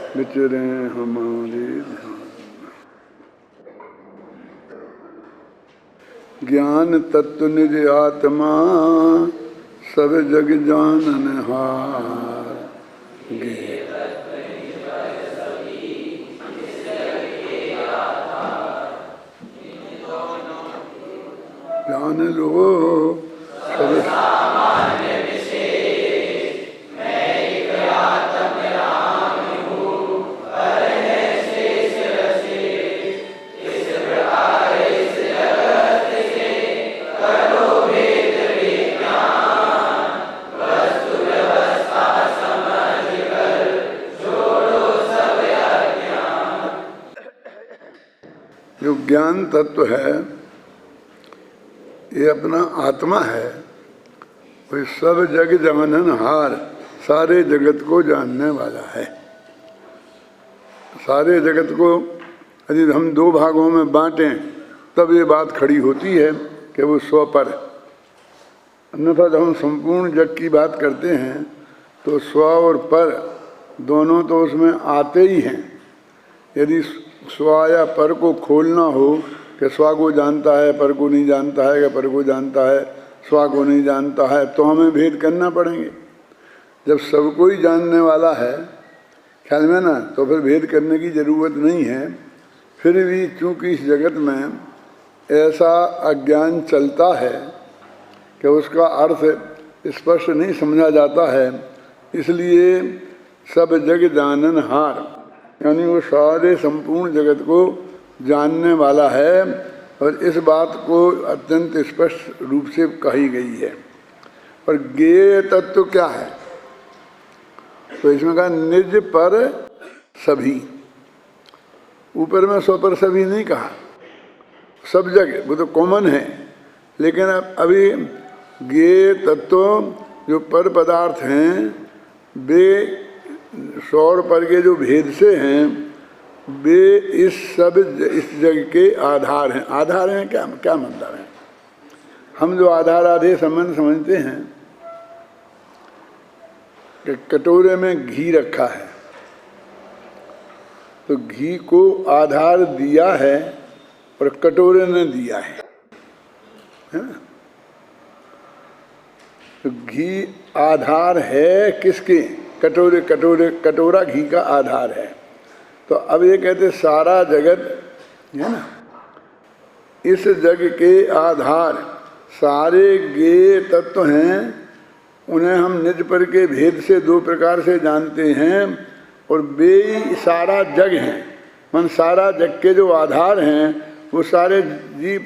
विचरे हमारे ध्यान। ज्ञान तत्व निज आत्मा सब जग जाननहार। जान लो सब जो ज्ञान तत्व है ये अपना आत्मा है, वही सब जग जाननहार, सारे जगत को जानने वाला है। सारे जगत को यदि हम दो भागों में बांटें तब ये बात खड़ी होती है कि वो स्व पर। अन्यथा जब हम संपूर्ण जग की बात करते हैं तो स्व और पर दोनों तो उसमें आते ही हैं। यदि स्व या पर को खोलना हो कि स्व को जानता है पर को नहीं जानता है, कि पर को जानता है स्व को नहीं जानता है, तो हमें भेद करना पड़ेंगे। जब सबको ही जानने वाला है ख्याल में ना, तो फिर भेद करने की ज़रूरत नहीं है। फिर भी चूंकि इस जगत में ऐसा अज्ञान चलता है कि उसका अर्थ स्पष्ट नहीं समझा जाता है, इसलिए सब जग जाननहार यानी वो सारे संपूर्ण जगत को जानने वाला है। और इस बात को अत्यंत स्पष्ट रूप से कही गई है। और ज्ञेय तत्व क्या है? तो इसमें कहा निज पर सभी। ऊपर में स्व पर सभी नहीं कहा, सब जगह वो तो कॉमन है। लेकिन अब अभी ज्ञेय तत्व जो पर पदार्थ हैं वे सौर पर के जो भेद से हैं वे इस जग के आधार हैं। आधार हैं क्या क्या मतलब है? हम जो आधार आधे संबंध समझते हैं कि कटोरे में घी रखा है तो घी को आधार दिया है और कटोरे ने दिया है ना? तो घी आधार है किसके? कटोरे कटोरा घी का आधार है। तो अब ये कहते सारा जगत है ना, इस जग के आधार सारे ज्ञेय तत्व हैं। उन्हें हम निज पर के भेद से दो प्रकार से जानते हैं और वे सारा जग हैं। मन सारा जग के जो आधार हैं वो सारे जीव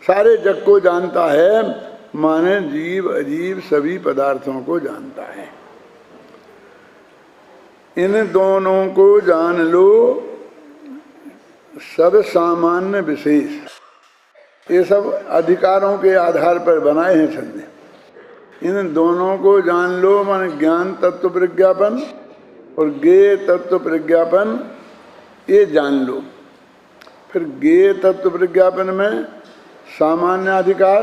सारे जग को जानता है, माने जीव अजीव सभी पदार्थों को जानता है। इन दोनों को जान लो सब सामान्य विशेष। ये सब अधिकारों के आधार पर बनाए हैं संधि। इन दोनों को जान लो माने ज्ञान तत्व प्रज्ञापन और ज्ञेय तत्व प्रज्ञापन, ये जान लो। फिर ज्ञेय तत्व प्रज्ञापन में सामान्य अधिकार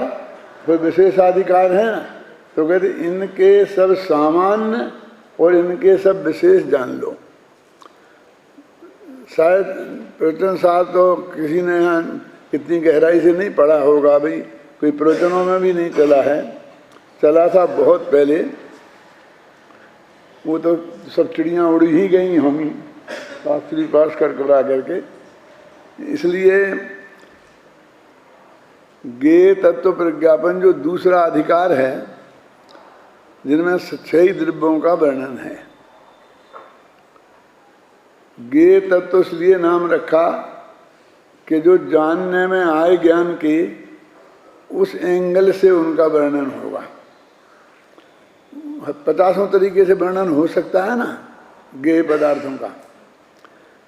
फिर विशेषाधिकार है ना, तो कहते इनके सब सामान्य और इनके सब विशेष जान लो। शायद प्रवचन साहब तो किसी ने यहाँ इतनी गहराई से नहीं पढ़ा होगा, भाई कोई प्रवचनों में भी नहीं चला है। चला था बहुत पहले, वो तो सब चिड़ियाँ उड़ी ही गई होंगी शास्त्री पास कर करके। इसलिए ज्ञेय तत्व प्रज्ञापन जो दूसरा अधिकार है जिनमें 6 द्रव्यों का वर्णन है। ज्ञेय तत्व इसलिए नाम रखा कि जो जानने में आए ज्ञान के उस एंगल से उनका वर्णन होगा। 50 तरीके से वर्णन हो सकता है ना ज्ञेय पदार्थों का।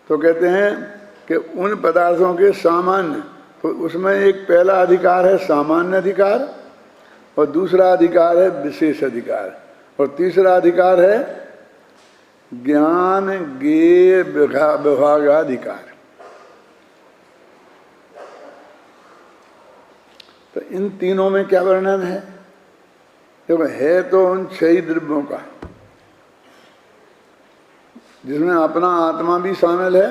तो कहते हैं कि उन पदार्थों के सामान्य, तो उसमें एक पहला अधिकार है सामान्य अधिकार और दूसरा अधिकार है विशेष अधिकार और तीसरा अधिकार है ज्ञान ज्ञेय विभागाधिकार। तो इन तीनों में क्या वर्णन है? देखो है तो उन 6 द्रव्यों का, जिसमें अपना आत्मा भी शामिल है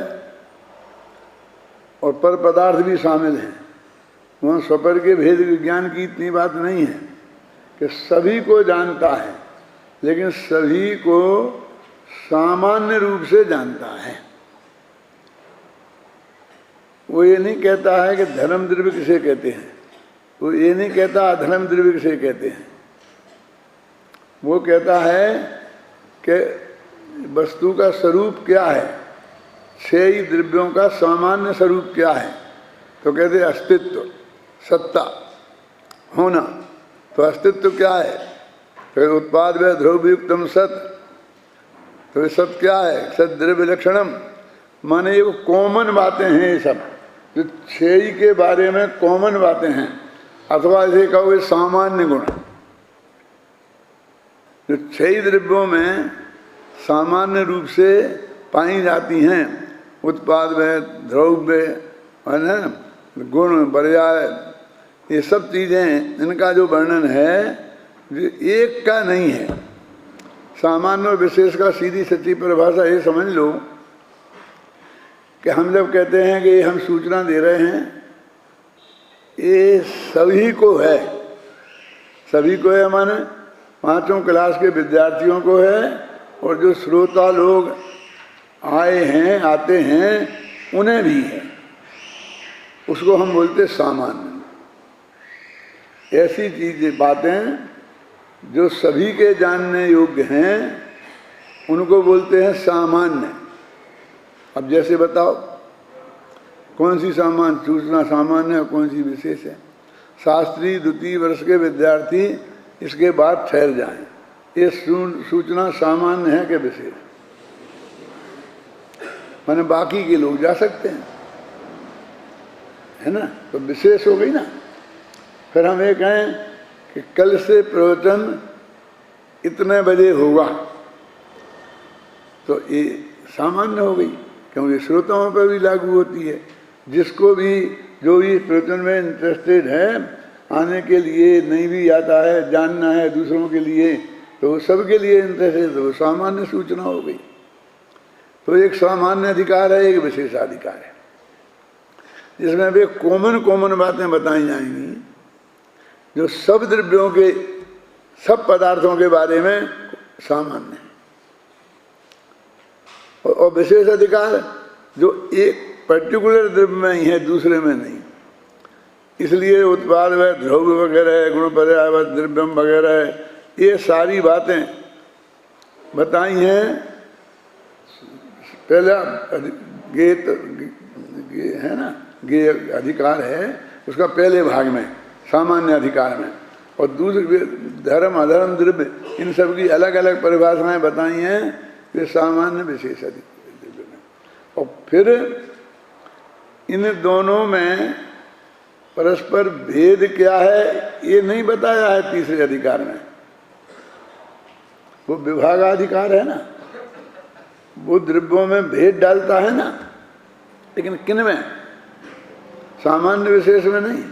और पर पदार्थ भी शामिल है। वहाँ स्वपर के भेद विज्ञान की इतनी बात नहीं है कि सभी को जानता है, लेकिन सभी को सामान्य रूप से जानता है। वो ये नहीं कहता है कि धर्म द्रव्य किसे कहते हैं, वो ये नहीं कहता अधर्म द्रव्य किसे कहते हैं। वो कहता है कि वस्तु का स्वरूप क्या है, 6 ही द्रव्यों का सामान्य स्वरूप क्या है। तो कहते हैं अस्तित्व, सत्ता, होना। तो अस्तित्व क्या है? फिर उत्पाद व ध्रुवयुक्तम सत। तो सत क्या है? सत द्रव्य लक्षणम, माने ये कॉमन बातें हैं। ये सब जो 6 ही के बारे में कॉमन बातें हैं, अथवा इसे कहोगे सामान्य गुण। जो 6 द्रव्यों में सामान्य रूप से पाई जाती हैं, उत्पाद में, द्रव्य, है ना, गुण, पर्याय, ये सब चीज़ें, इनका जो वर्णन है जो एक का नहीं है। सामान्य और विशेष का सीधी सच्ची परिभाषा ये समझ लो कि हम जब कहते हैं कि हम सूचना दे रहे हैं, ये सभी को है। सभी को है माने 5वीं क्लास के विद्यार्थियों को है, और जो श्रोता लोग आए हैं, आते हैं, उन्हें भी है। उसको हम बोलते सामान्य। ऐसी चीज़ें, बातें जो सभी के जानने योग्य हैं, उनको बोलते हैं सामान्य। अब जैसे बताओ कौन सी सामान्य सूचना सामान्य है, कौन सी विशेष है। शास्त्री द्वितीय वर्ष के विद्यार्थी इसके बाद ठहर जाएं, ये सूचना सामान्य है कि विशेष? माने बाकी के लोग जा सकते हैं, है ना, तो विशेष हो गई ना। फिर हम ये कहें कि कल से प्रवचन इतने बजे होगा, तो ये सामान्य हो गई, क्योंकि श्रोताओं पर भी लागू होती है। जिसको भी, जो भी प्रवचन में इंटरेस्टेड है, आने के लिए, नहीं भी आता है, जानना है दूसरों के लिए, तो सबके लिए इंटरेस्टेड, तो सामान्य सूचना हो गई। तो एक सामान्य अधिकार है, एक विशेषाधिकार है, जिसमें वे कॉमन बातें बताई जाएंगी जो सब द्रव्यों के, सब पदार्थों के बारे में सामान्य है। और विशेष अधिकार जो एक पर्टिकुलर द्रव्य में ही है, दूसरे में नहीं। इसलिए उत्पाद व द्रव्य वगैरह, गुण पर्याय व द्रव्यम वगैरह, ये सारी बातें बताई हैं। पहला गेत है ना, गे अधिकार है उसका पहले भाग में, सामान्य अधिकार में। और दूसरे धर्म अधर्म द्रव्य, इन सब की अलग अलग परिभाषाएं बताई हैं, वे सामान्य विशेष अधिकार में। और फिर इन दोनों में परस्पर भेद क्या है ये नहीं बताया है तीसरे अधिकार में। वो विभागाधिकार है ना, वो द्रव्यों में भेद डालता है ना, लेकिन किन में? सामान्य विशेष में नहीं।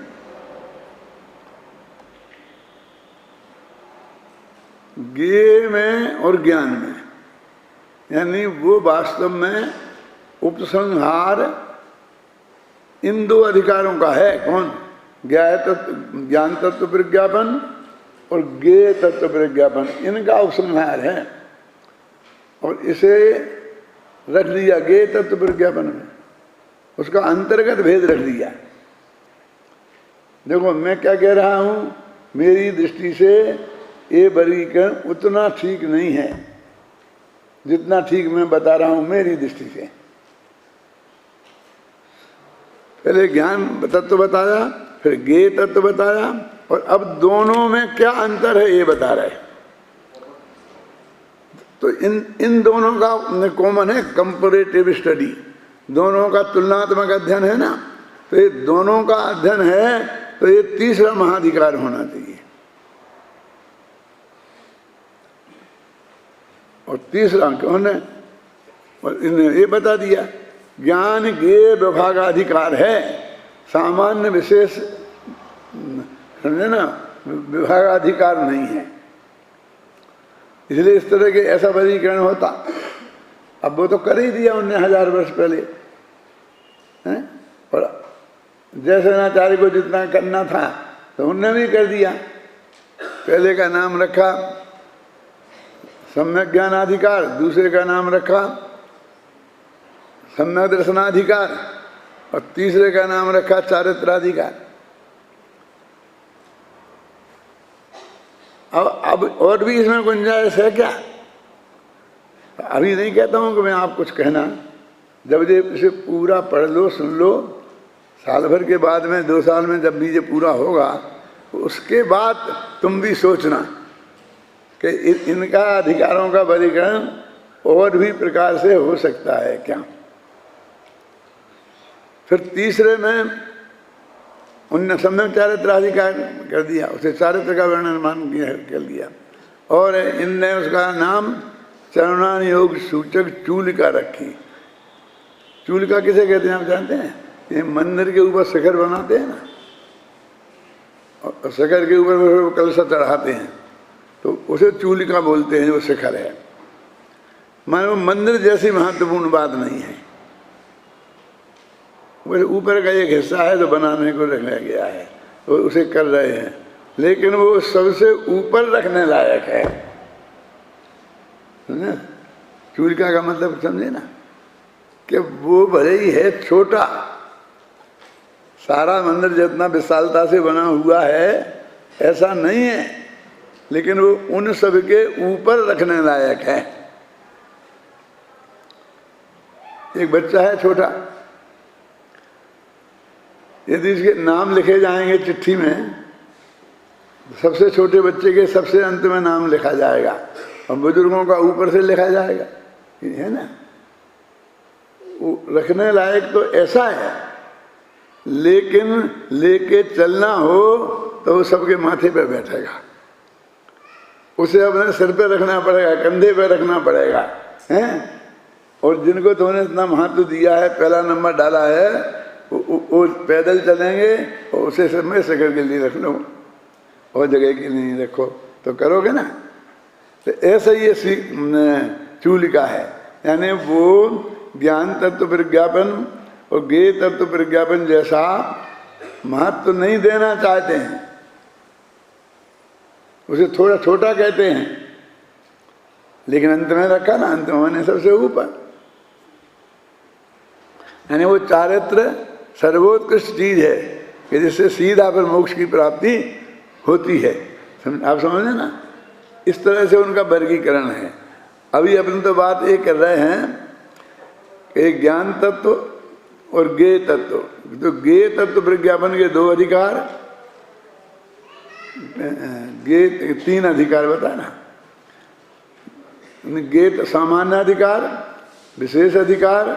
ज्ञेय में और ज्ञान में, यानी वो वास्तव में उपसंहार इन 2 अधिकारों का है। कौन? ज्ञान तत्व प्रज्ञापन और ज्ञेय तत्व प्रज्ञापन, इनका उपसंहार है। और इसे रख दिया ज्ञेय तत्व प्रज्ञापन में, उसका अंतर्गत भेद रख दिया। देखो मैं क्या कह रहा हूं, मेरी दृष्टि से ये वर्गीकरण उतना ठीक नहीं है जितना ठीक मैं बता रहा हूं मेरी दृष्टि से। पहले ज्ञान तत्व बताया, फिर ज्ञेय तत्व बताया, और अब दोनों में क्या अंतर है ये बता रहे। तो इन दोनों का कॉमन है कंपैरेटिव स्टडी, दोनों का तुलनात्मक अध्ययन है ना। तो ये दोनों का अध्ययन है, तो ये तीसरा महाधिकार होना चाहिए। और तीसरा कौन है? और इन्हें ये बता दिया, ज्ञान ज्ञेय विभागाधिकार है, सामान्य विशेष समझे ना, विभागाधिकार नहीं है। इसलिए इस तरह के ऐसा वर्गीकरण होता अब वो तो कर ही दिया उनने 1000 वर्ष पहले हैं। और जैसेनाचार्य को जितना करना था तो उनने भी कर दिया। पहले का नाम रखा सम्यक ज्ञानाधिकार, दूसरे का नाम रखा सम्यक दर्शनाधिकार और तीसरे का नाम रखा चारित्राधिकार। अब और भी इसमें गुंजाइश है क्या? अभी नहीं कहता हूं कि मैं आप कुछ कहना, जब ये इसे पूरा पढ़ लो, सुन लो, साल भर के बाद में 2 साल में जब भी ये पूरा होगा तो उसके बाद तुम भी सोचना कि इनका अधिकारों का वर्गीकरण और भी प्रकार से हो सकता है क्या। फिर तीसरे में उनने सम्यक चारित्राधिकार कर दिया, उसे चारित्र का वर्णन मान कर दिया और इनने उसका नाम चरणान योग सूचक चूलिका रखी। चूलिका किसे कहते हैं आप जानते हैं? ये मंदिर के ऊपर शिखर बनाते हैं ना, और शिखर के ऊपर कलशा चढ़ाते हैं तो उसे चूलिका बोलते हैं, जो शिखर है। मानो मंदिर जैसी महत्वपूर्ण बात नहीं है, वो ऊपर का एक हिस्सा है जो बनाने को रखा गया है, तो उसे कर रहे हैं, लेकिन वो सबसे ऊपर रखने लायक है ना। चूलिका का मतलब समझे ना, कि वो भले ही है छोटा, सारा मंदिर जितना विशालता से बना हुआ है ऐसा नहीं है, लेकिन वो उन सब के ऊपर रखने लायक है। एक बच्चा है छोटा, यदि इसके नाम लिखे जाएंगे चिट्ठी में, सबसे छोटे बच्चे के सबसे अंत में नाम लिखा जाएगा और बुजुर्गों का ऊपर से लिखा जाएगा, है ना। वो रखने लायक तो ऐसा है, लेकिन लेके चलना हो तो वो सबके माथे पे बैठेगा, उसे अपने सिर पे रखना पड़ेगा, कंधे पे रखना पड़ेगा, हैं। और जिनको तुमने इतना महत्व दिया है, पहला नंबर डाला है, वो पैदल चलेंगे और उसे समय शिखर के लिए रख लो और जगह के लिए नहीं रखो तो करोगे ना। तो ऐसा ही ये चूलिका है, यानी वो ज्ञान तत्व प्रज्ञापन और ज्ञेय तत्व प्रज्ञापन जैसा महत्व नहीं देना चाहते हैं, उसे थोड़ा छोटा कहते हैं, लेकिन अंत में रखा ना, अंत में सबसे ऊपर। यानी वो चारित्र सर्वोत्कृष्ट चीज है कि जिससे सीधा पर मोक्ष की प्राप्ति होती है। आप समझे ना, इस तरह से उनका वर्गीकरण है। अभी अपन तो बात ये कर रहे हैं कि ज्ञान तत्व और ज्ञेय तत्व, तो ज्ञेय तत्व प्रज्ञापन के 2 अधिकार, ज्ञेय 3 अधिकार बताए ना, ज्ञेय सामान्य अधिकार, विशेष अधिकार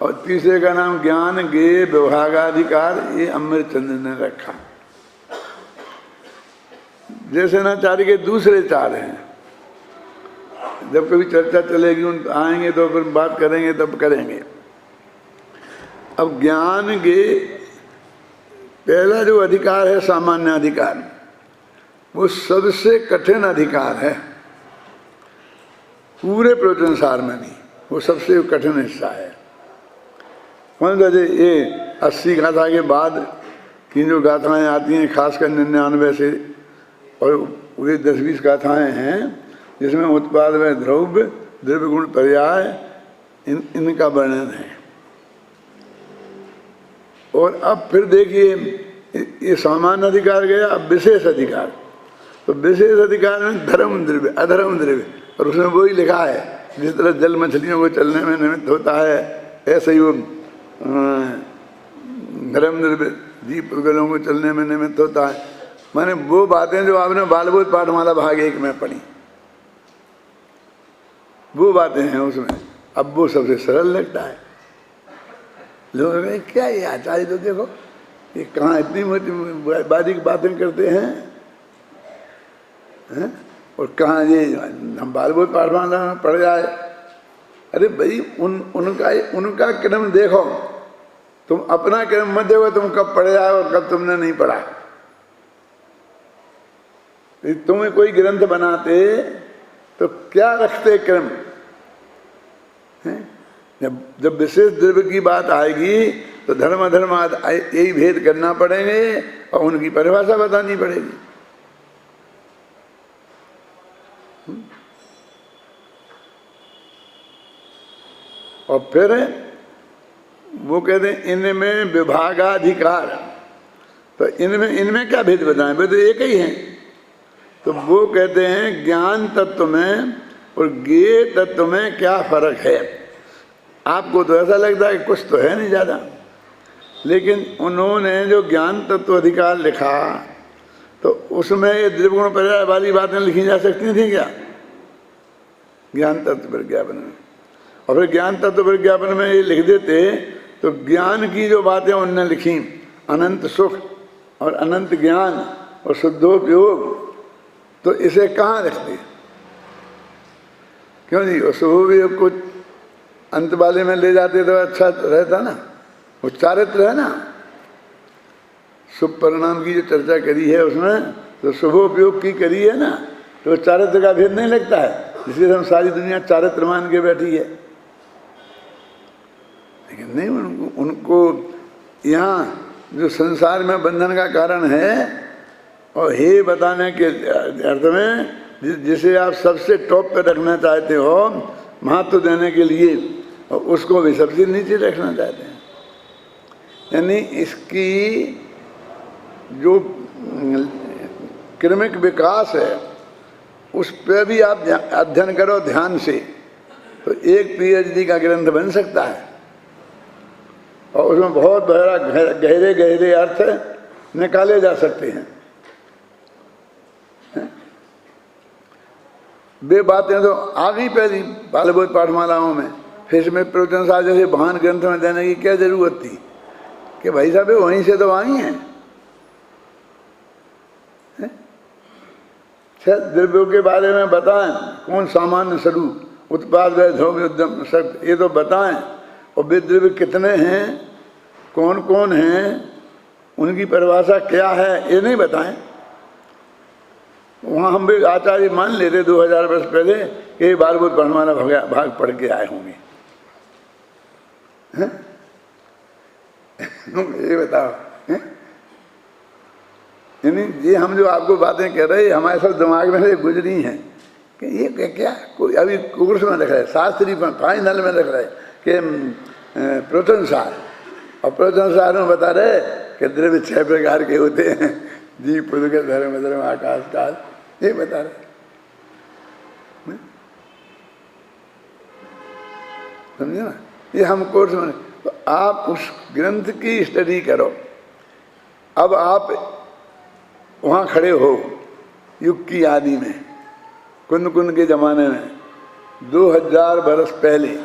और तीसरे का नाम ज्ञान ज्ञेय विभागाधिकार, ये अमृतचंद्र ने रखा। जैसेनाचार्य के दूसरे 4 हैं, जब कभी चर्चा चलेगी उन आएंगे तो फिर बात करेंगे, तब करेंगे। अब ज्ञान ज्ञेय पहला जो अधिकार है सामान्य अधिकार, वो सबसे कठिन अधिकार है पूरे प्रवचन सार में भी, वो सबसे कठिन हिस्सा है। ये 80 गाथा के बाद की जो गाथाएँ आती हैं, खासकर 99 से, और वे 10-20 गाथाएँ हैं जिसमें उत्पाद में द्रव्य द्रव्य गुण पर्याय इनका वर्णन है। और अब फिर देखिए ये सामान्य अधिकार गया, अब विशेष अधिकार। तो विशेष अधिकार में धर्म द्रव्य अधर्म द्रव्य, और उसमें वही लिखा है जिस तरह जल मछलियों को चलने में निमित्त होता है, ऐसे ही वो धर्म द्रव्य जीव पुद्गलों को चलने में निमित्त होता है। माने वो बातें जो आपने बालबोध पाठमाला भाग 1 में पढ़ी, वो बातें हैं उसमें। अब वो सबसे सरल लगता है। लोग क्या ये आचार्य तो देखो ये कहाँ इतनी मोटी बारीक बातें करते हैं, हैं? और कहाँ ये हम बालबोध पाठमाला में पढ़ जाए। अरे भाई उनका क्रम देखो, तुम अपना क्रम मत देखो, तुम कब पढ़े आए और कब तुमने नहीं पढ़ा। तुम्हें कोई ग्रंथ बनाते तो क्या रखते क्रम, जब विशेष द्रव्य की बात आएगी तो धर्म अधर्म यही भेद करना पड़ेंगे और उनकी परिभाषा बतानी पड़ेगी। और फिर वो कहते हैं इनमें विभागाधिकार, तो इनमें क्या भेद बताएं, वे तो एक ही हैं। तो वो कहते हैं ज्ञान तत्व में और ज्ञेय तत्व में क्या फर्क है। आपको तो ऐसा लगता है कि कुछ तो है नहीं ज़्यादा, लेकिन उन्होंने जो ज्ञान तत्व अधिकार लिखा तो उसमें ये द्रव्यगुण पर्याय वाली बातें लिखी जा सकती थी क्या, ज्ञान तत्व विज्ञापन में। और फिर ज्ञान तत्व विज्ञापन में ये लिख देते तो ज्ञान की जो बातें उनने लिखी, अनंत सुख और अनंत ज्ञान और शुद्धोपयोग, तो इसे कहाँ रखते, क्यों जी। और शुभोपयोग को अंत वाले में ले जाते तो अच्छा रहता ना, वो चारित्र है ना। शुभ परिणाम की जो चर्चा करी है उसमें तो शुभोपयोग की करी है ना, तो चारित्र का भेद नहीं लगता है, इसलिए हम सारी दुनिया चारित्र मान के बैठी है। लेकिन नहीं, उनको यहाँ जो संसार में बंधन का कारण है और हे बताने के अर्थ में जिसे आप सबसे टॉप पे रखना चाहते हो महत्व देने के लिए, और उसको भी सबसे नीचे रखना चाहते हैं। यानी इसकी जो क्रमिक विकास है उस पर भी आप अध्ययन करो ध्यान से, तो एक पीएचडी का ग्रंथ बन सकता है और उसमें बहुत गहरे गहरे अर्थ निकाले जा सकते हैं। वे बातें तो आ गई पहली बालबोध पाठमालाओं में, फिर इसमें प्रवचन साहब जैसे महान ग्रंथ में देने की क्या जरूरत थी कि भाई साहब वहीं से तो आई हैं। द्रव्यों के बारे में बताएं, कौन सामान्य स्वरूप उत्पाद व ध्रुव उद्यम शक्ति, ये तो बताएं। और वे द्रव्य कितने हैं, कौन कौन हैं, उनकी परिभाषा क्या है, ये नहीं बताएं। वहाँ हम भी आचार्य मान लेते 2000 वर्ष पहले कि बालबोध पाठमाला भाग पढ़ के आए होंगे। ये बताओ, यानी ये हम जो आपको बातें कह रहे हैं हमारे सब दिमाग में से गुजरी हैं कि ये क्या कोई अभी कोर्स में रख रहे, शास्त्री फाइनल में रख रहे कि प्रवचन सार, और प्रवचन सार में बता रहे कि द्रव्य 6 प्रकार के होते हैं, जीव पुरुष धर्म धर्म आकाश काल, ये बता रहे। समझे ना, ये हम कोर्स में। तो आप उस ग्रंथ की स्टडी करो। अब आप वहाँ खड़े हो युग की आदि में, कुंद के ज़माने में 2000 बरस पहले,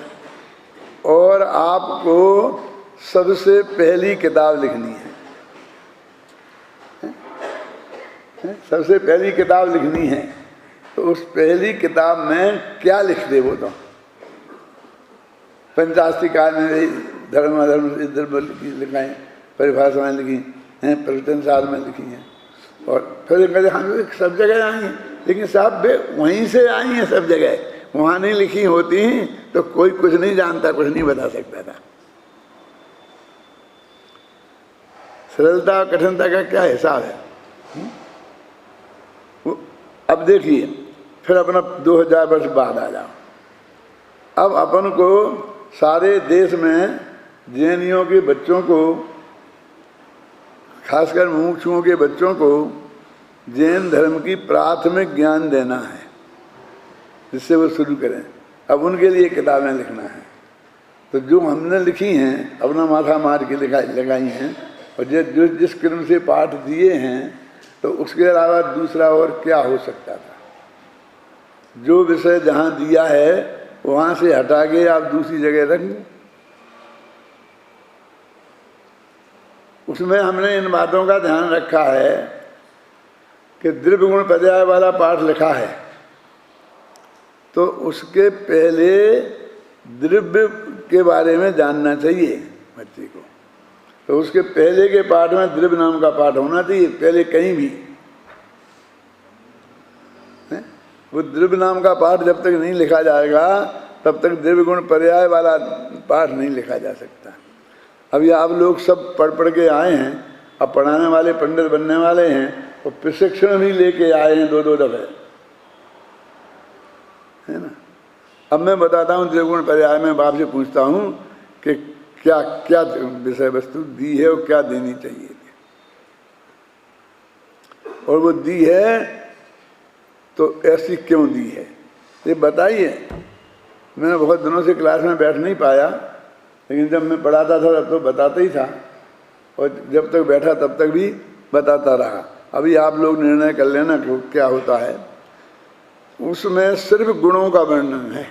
और आपको सबसे पहली किताब लिखनी है। सबसे पहली किताब लिखनी है, तो उस पहली किताब में क्या लिख दे वो तो पंचास्ती काल में धर्म अधर्म लिखाएं, परिभाषाएं लिखी हैं, प्रवचन सार में लिखी हैं। और फिर कहते हम सब जगह आई हैं, लेकिन साहब वे वहीं से आई हैं सब जगह, वहाँ नहीं लिखी होती तो कोई कुछ नहीं जानता, कुछ नहीं बता सकता था। सरलता और कठिनता का क्या हिसाब है। अब देखिए, फिर अपना 2000 वर्ष बाद आ जाओ। अब अपन को सारे देश में जैनियों के बच्चों को, खासकर मुमुक्षुओं के बच्चों को जैन धर्म की प्राथमिक ज्ञान देना है, जिससे वो शुरू करें। अब उनके लिए किताबें लिखना है, तो जो हमने लिखी हैं अपना माथा मार के लगाई हैं, और जो जिस क्रम से पाठ दिए हैं, तो उसके अलावा दूसरा और क्या हो सकता था। जो विषय जहाँ दिया है वहाँ से हटा के आप दूसरी जगह रख लें। उसमें हमने इन बातों का ध्यान रखा है कि द्रव्य गुण पर्याय वाला पाठ लिखा है, तो उसके पहले द्रव्य के बारे में जानना चाहिए बच्चे को। तो उसके पहले के पाठ में द्रव्य नाम का पाठ होना चाहिए, पहले कहीं भी। वो द्रव्य नाम का पाठ जब तक नहीं लिखा जाएगा तब तक द्रव्य गुण पर्याय वाला पाठ नहीं लिखा जा सकता। अभी आप लोग सब पढ़ के आए हैं, अब पढ़ाने वाले पंडित बनने वाले हैं और प्रशिक्षण भी लेके आए हैं 2-2 दफे, है ना। अब मैं बताता हूँ द्रव्य गुण पर्याय में बाप से पूछता हूँ कि क्या क्या विषय वस्तु दी है और क्या देनी चाहिए थी, और वो दी है तो ऐसी क्यों दी है, ये बताइए। मैं बहुत दिनों से क्लास में बैठ नहीं पाया, लेकिन जब मैं पढ़ाता था तब तो बताता ही था, और जब तक बैठा तब तक भी बताता रहा। अभी आप लोग निर्णय कर लेना कि क्या होता है। उसमें सिर्फ गुणों का वर्णन है,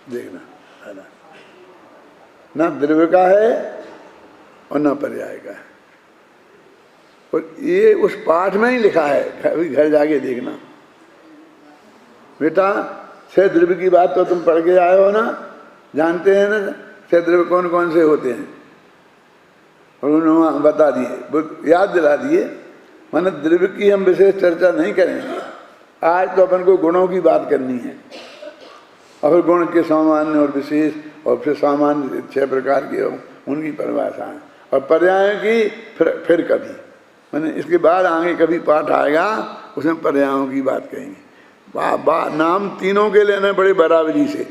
देखना, है ना, ना द्रव्य का है और ना पर्याय का है। और ये उस पाठ में ही लिखा है, अभी घर जाके देखना बेटा। 6 द्रव्य की बात तो तुम पढ़ के आए हो ना, जानते हैं ना 6 द्रव्य कौन कौन से होते हैं, और उन्होंने बता दिए, वो याद दिला दिए। माने द्रव्य की हम विशेष चर्चा नहीं करेंगे आज, तो अपन को गुणों की बात करनी है, और फिर गुण के सामान्य और विशेष, और फिर सामान्य 6 प्रकार के उनकी परिभाषा है, और पर्याय की फिर कभी, मैंने इसके बाद आगे कभी पाठ आएगा उसमें पर्यायों की बात करेंगे। नाम तीनों के लेने बड़े बराबरी से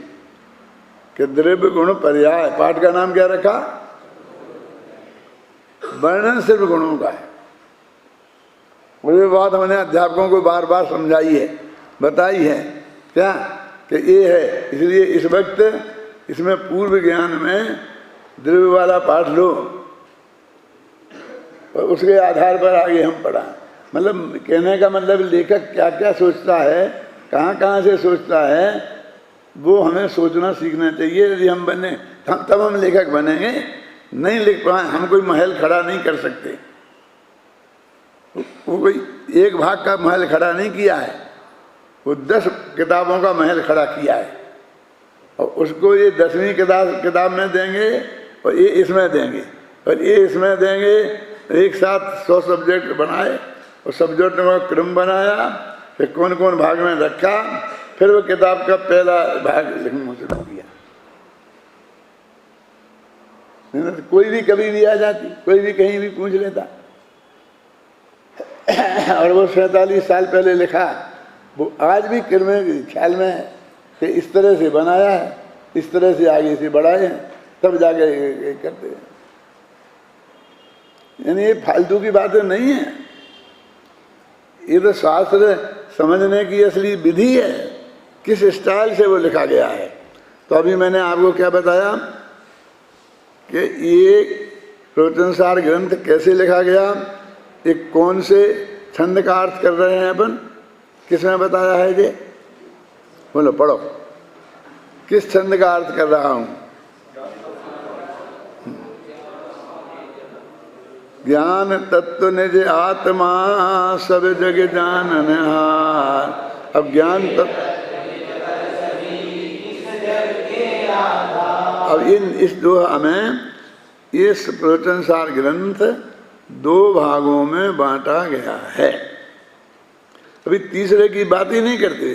कि द्रव्य गुण पर्याय। पाठ का नाम क्या रखा? वर्णन सिर्फ गुणों का है। वो बात हमने अध्यापकों को बार बार समझाई है, बताई है, क्या कि ये है। इसलिए इस वक्त इसमें पूर्व ज्ञान में द्रव्य वाला पाठ लो और उसके आधार पर आगे हम पढ़ा। मतलब कहने का मतलब लेखक क्या क्या सोचता है, कहाँ कहाँ से सोचता है, वो हमें सोचना सीखना चाहिए। यदि हम बने तब हम लेखक बनेंगे, नहीं लिख पाए हम कोई महल खड़ा नहीं कर सकते। वो कोई एक भाग का महल खड़ा नहीं किया है, वो 10 किताबों का महल खड़ा किया है, और उसको ये 10वीं किताब में देंगे और ये इसमें देंगे और ये इसमें देंगे। एक साथ 100 सब्जेक्ट बनाए और सब्जेक्ट का क्रम बनाया, फिर कौन कौन भाग में रखा, फिर वो किताब का पहला भाग लिखना शुरू किया। कोई भी कभी भी आ जाती, कोई भी कहीं भी पूछ लेता। और वो 47 साल पहले लिखा, वो आज भी ख्याल में है कि इस तरह से बनाया है, इस तरह से आगे से बढ़ाए हैं, तब जाके करते हैं। यानी ये फालतू की बातें नहीं है, ये तो शास्त्र समझने की असली विधि है, किस स्टाइल से वो लिखा गया है। तो अभी मैंने आपको क्या बताया कि ये प्रवचनसार ग्रंथ कैसे लिखा गया, एक कौन से छंद का अर्थ कर रहे हैं अपन, किसने बताया है ये, बोलो पढ़ो, किस छंद का अर्थ कर रहा हूं? ज्ञान तत्व निज आत्मा सब जग जाननहार। अब ज्ञान तत्व, अब इस दोहा में इस प्रवचनसार ग्रंथ 2 भागों में बांटा गया है। अभी तीसरे की बात ही नहीं करते,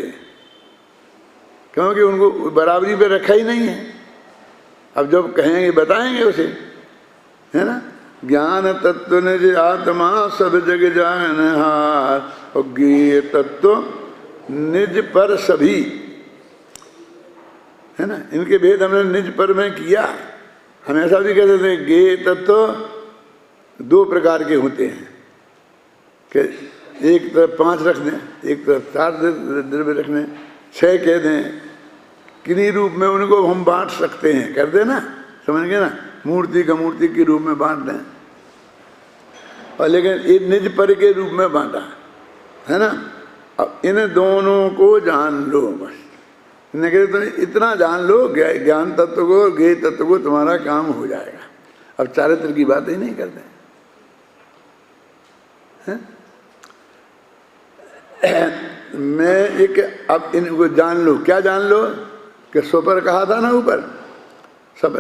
क्योंकि उनको बराबरी पे रखा ही नहीं है। अब जब कहेंगे बताएंगे उसे, है ना। ज्ञान तत्व निज आत्मा सब जग जाननहार, और ज्ञेय तत्व निज पर सभी, है ना। इनके भेद हमने निज पर में किया। हम ऐसा भी कहते थे ज्ञेय तत्व 2 प्रकार के होते हैं कि एक तरफ 5 रख दें, एक तरफ 4 द्रव्य रख दें, 6 कह दें, किन्हीं रूप में उनको हम बांट सकते हैं, कर देना, समझ गए ना। मूर्ति का मूर्ति के रूप में बांट दें, और लेकिन ये निज पर के रूप में बांटा, है ना। अब इन दोनों को जान लो बस। इन्हें कहते तो इतना जान लो ज्ञान तत्व को, ज्ञेय तत्व को, तुम्हारा काम हो जाएगा। अब चारित्र की बात ही नहीं करते हैं। मैं एक, अब इनको जान लो, क्या जान लो कि स्वपर कहा था ना ऊपर सब,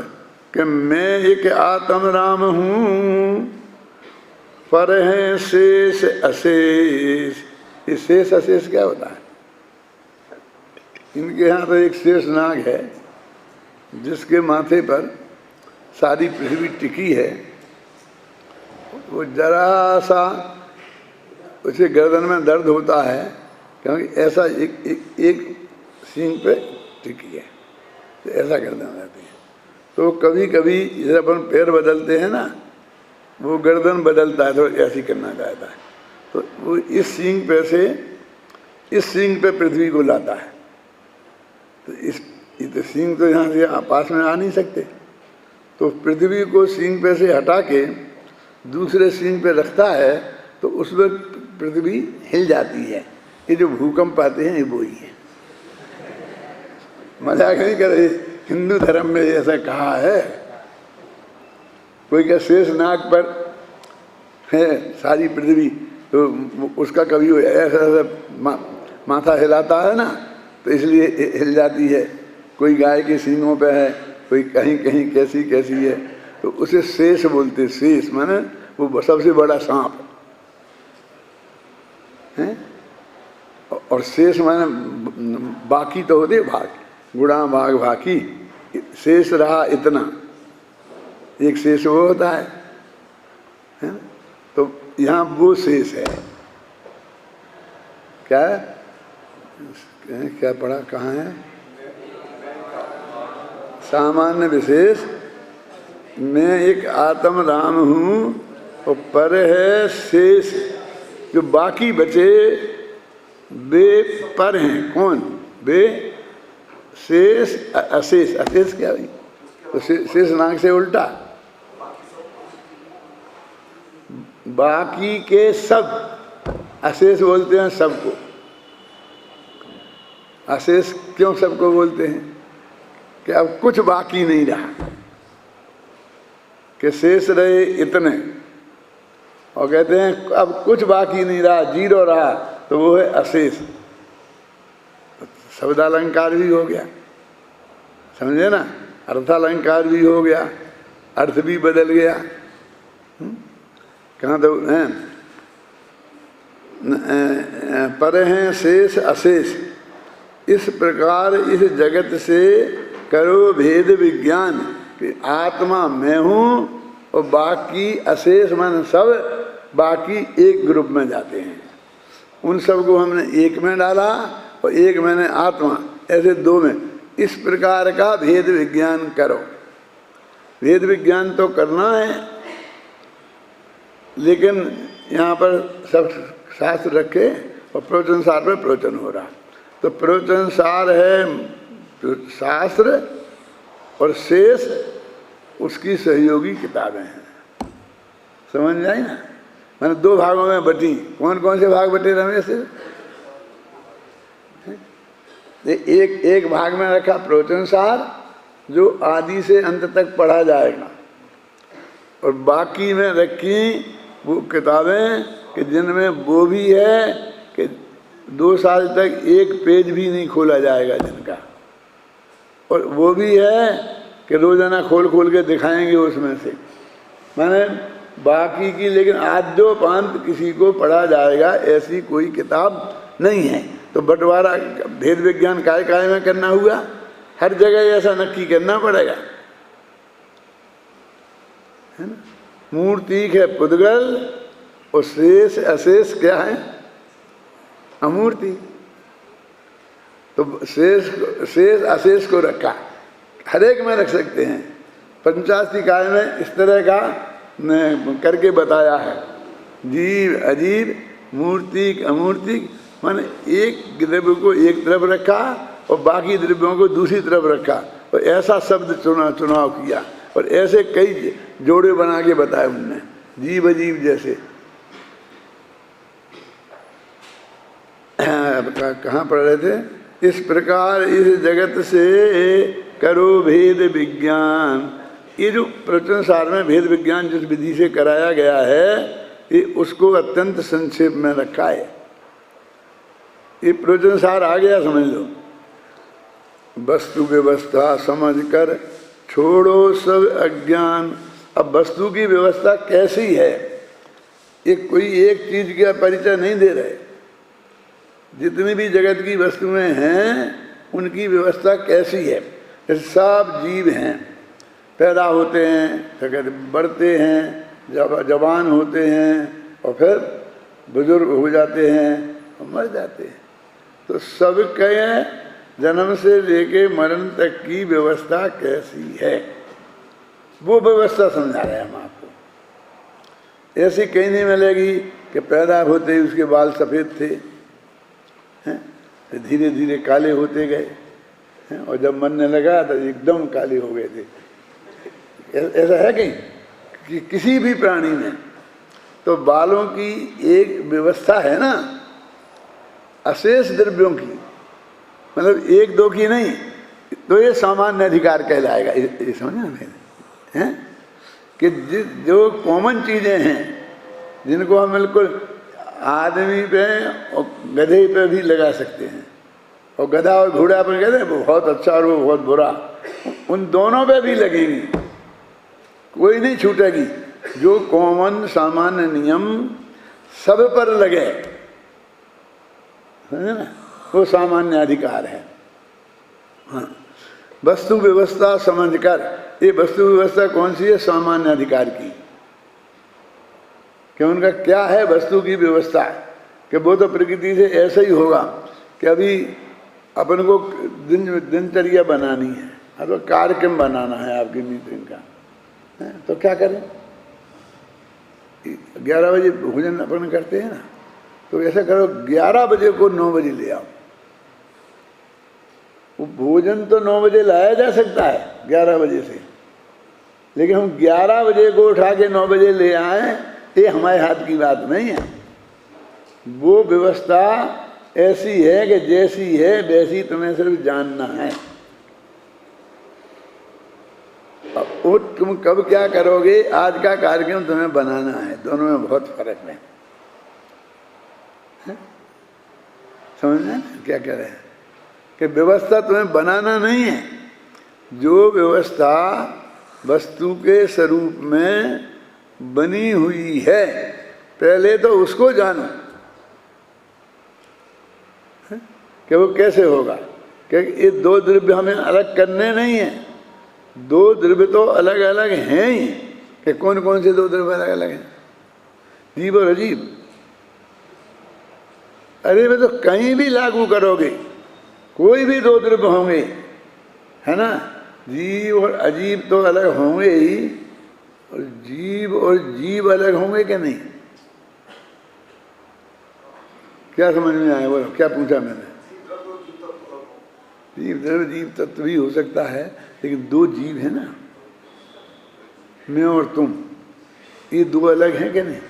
कि मैं एक आत्म राम हूं, पर है शेष अशेष। ये शेष अशेष क्या होता है? इनके यहाँ तो एक शेष नाग है, जिसके माथे पर सारी पृथ्वी टिकी है, वो जरा सा उसे गर्दन में दर्द होता है, क्योंकि ऐसा एक सींग पे टिकी है, तो ऐसा गर्दन रहती है। तो कभी कभी जब अपन पैर बदलते हैं ना, वो गर्दन बदलता है तो ऐसी करना चाहता है, तो वो इस सींग पे से इस सींग पे पृथ्वी को लाता है। तो तो सींग तो यहाँ से पास में आ नहीं सकते, तो पृथ्वी को सींग पे से हटा के दूसरे सींग पे रखता है, तो उसमें पृथ्वी हिल जाती है। ये जो भूकंप आते हैं ये वो ही है, मजाक नहीं कर रहे। हिंदू धर्म में ऐसा कहा है। कोई क्या शेष नाग पर है सारी पृथ्वी, तो उसका कभी ऐसा माथा हिलाता है ना, तो इसलिए हिल जाती है। कोई गाय के सींगों पे है, कोई कहीं कहीं कैसी कैसी है, तो उसे शेष बोलते। शेष माने वो सबसे बड़ा सांप है, और शेष माने बाकी तो होते भाग, गुणा भाग बाकी, शेष रहा इतना, एक शेष वो होता है ना? तो यहाँ वो शेष है। क्या है? क्या पढ़ा, कहाँ है? सामान्य विशेष मैं एक आत्म राम हूँ, और पर है शेष, जो बाकी बचे वे पर हैं। कौन? वे शेष अशेष। अशेष क्या भाई? तो शेष नाग से उल्टा, बाकी के सब, अशेष बोलते हैं सबको। अशेष क्यों सबको बोलते हैं? कि अब कुछ बाकी नहीं रहा, कि शेष रहे इतने, और कहते हैं अब कुछ बाकी नहीं रहा, जीरो रहा, तो वो है अशेष। शब्दालंकार भी हो गया, समझे ना? अर्थालंकार भी हो गया, अर्थ भी बदल गया। कहाँ तो हैं पर हैं शेष अशेष, इस प्रकार इस जगत से करो भेद विज्ञान, कि आत्मा मैं हूँ और बाकी अशेष मन सब बाकी एक ग्रुप में जाते हैं। उन सबको हमने एक में डाला और एक मैंने आत्मा, ऐसे दो में। इस प्रकार का भेद विज्ञान करो। भेद विज्ञान तो करना है, लेकिन यहाँ पर सब शास्त्र रखे और प्रवचन सार पर प्रवचन हो रहा। तो प्रवचन सार है शास्त्र, और शेष उसकी सहयोगी किताबें हैं। समझ जाए ना? मैंने दो भागों में बटी। कौन कौन से भाग बटे रमेश? एक भाग में रखा प्रवचन सार, जो आदि से अंत तक पढ़ा जाएगा, और बाकी में रखी वो किताबें कि जिनमें वो भी है कि 2 साल तक एक पेज भी नहीं खोला जाएगा जिनका, और वो भी है कि रोजाना खोल खोल के दिखाएंगे उसमें से। माने बाकी की, लेकिन आद्यो पांत किसी को पढ़ा जाएगा ऐसी कोई किताब नहीं है। तो बंटवारा भेद विज्ञान काय में करना हुआ, हर जगह ऐसा नक्की करना पड़ेगा, है ना? मूर्तिक है पुद्गल, और शेष अशेष क्या है? अमूर्ति। तो शेष अशेष को रखा, हर एक में रख सकते हैं। पंचाशती काय में इस तरह का करके बताया है, जीव अजीव, मूर्तिक अमूर्तिक। माने एक द्रव्य को एक तरफ रखा और बाकी द्रव्यों को दूसरी तरफ रखा, और ऐसा शब्द चुनाव किया, और ऐसे कई जोड़े बना के बताए उनने, जीव अजीव जैसे। कहाँ पढ़ रहे थे? इस प्रकार इस जगत से करो भेद विज्ञान। ये जो प्रवचन सार में भेद विज्ञान जिस विधि से कराया गया है, ये उसको अत्यंत संक्षेप में रखा है। ये प्रवचन सार आ गया, समझ लो। वस्तु व्यवस्था समझकर छोड़ो सब अज्ञान। अब वस्तु की व्यवस्था कैसी है, ये कोई एक चीज का परिचय नहीं दे रहे। जितनी भी जगत की वस्तुएं हैं उनकी व्यवस्था कैसी है, ये सब जीव हैं, पैदा होते हैं, फिर बढ़ते हैं, जवान होते हैं और फिर बुजुर्ग हो जाते हैं और मर जाते हैं। तो सबके जन्म से लेके मरण तक की व्यवस्था कैसी है, वो व्यवस्था समझा रहे हैं हम आपको। ऐसी कहीं नहीं मिलेगी कि पैदा होते ही उसके बाल सफ़ेद थे, हैं, धीरे धीरे काले होते गए हैं, और जब मरने लगा तो एकदम काले हो गए थे। ऐसा है कहीं कि किसी भी प्राणी में? तो बालों की एक व्यवस्था है ना, अशेष द्रव्यों की, मतलब एक दो की नहीं। तो ये सामान्य अधिकार कहलाएगा। ये समझना मैंने हैं कि जो कॉमन चीज़ें हैं जिनको हम बिल्कुल आदमी पे और गधे पे भी लगा सकते हैं, और गधा और घोड़ा पर कहते हैं वो बहुत अच्छा और वो बहुत बुरा, उन दोनों पे भी लगेगी, कोई नहीं छूटेगी। जो कॉमन सामान्य नियम सब पर लगे, समझे ना, वो सामान्य अधिकार है। हाँ, वस्तु व्यवस्था समझकर, ये वस्तु व्यवस्था कौन सी है? सामान्य अधिकार की। कि उनका क्या है वस्तु की व्यवस्था, कि वो तो प्रकृति से ऐसा ही होगा कि अभी अपन को दिनचर्या बनानी है, अथवा कार्यक्रम बनाना है आपकी मीटिंग का, तो क्या करें? 11 बजे भोजन अपन करते हैं ना, तो ऐसा करो 11 बजे को 9 बजे ले आओ। वो भोजन तो 9 बजे लाया जा सकता है 11 बजे से, लेकिन हम 11 बजे को उठा के 9 बजे ले आए, ये हमारे हाथ की बात नहीं है। वो व्यवस्था ऐसी है कि जैसी है वैसी तुम्हें सिर्फ जानना है। वो तुम कब क्या करोगे, आज का कार्यक्रम तुम्हें बनाना है, दोनों में बहुत फर्क है। समझना क्या कह रहे हैं कि व्यवस्था तुम्हें बनाना नहीं है, जो व्यवस्था वस्तु के स्वरूप में बनी हुई है पहले तो उसको जानो कि वो कैसे होगा। क्योंकि ये दो द्रव्य हमें अलग करने नहीं है, दो द्रव्य तो अलग अलग हैं ही। कि कौन कौन से दो द्रव्य अलग अलग हैं? जीव और अजीब। अरे वे तो कहीं भी लागू करोगे, कोई भी दो द्रव्य होंगे, है ना। जीव और अजीब तो अलग होंगे ही, और जीव अलग होंगे कि नहीं? क्या समझ में आया? बोलो, क्या पूछा मैंने? जीव तत्व भी हो सकता है, लेकिन दो जीव है ना, मैं और तुम, ये दो अलग हैं कि नहीं?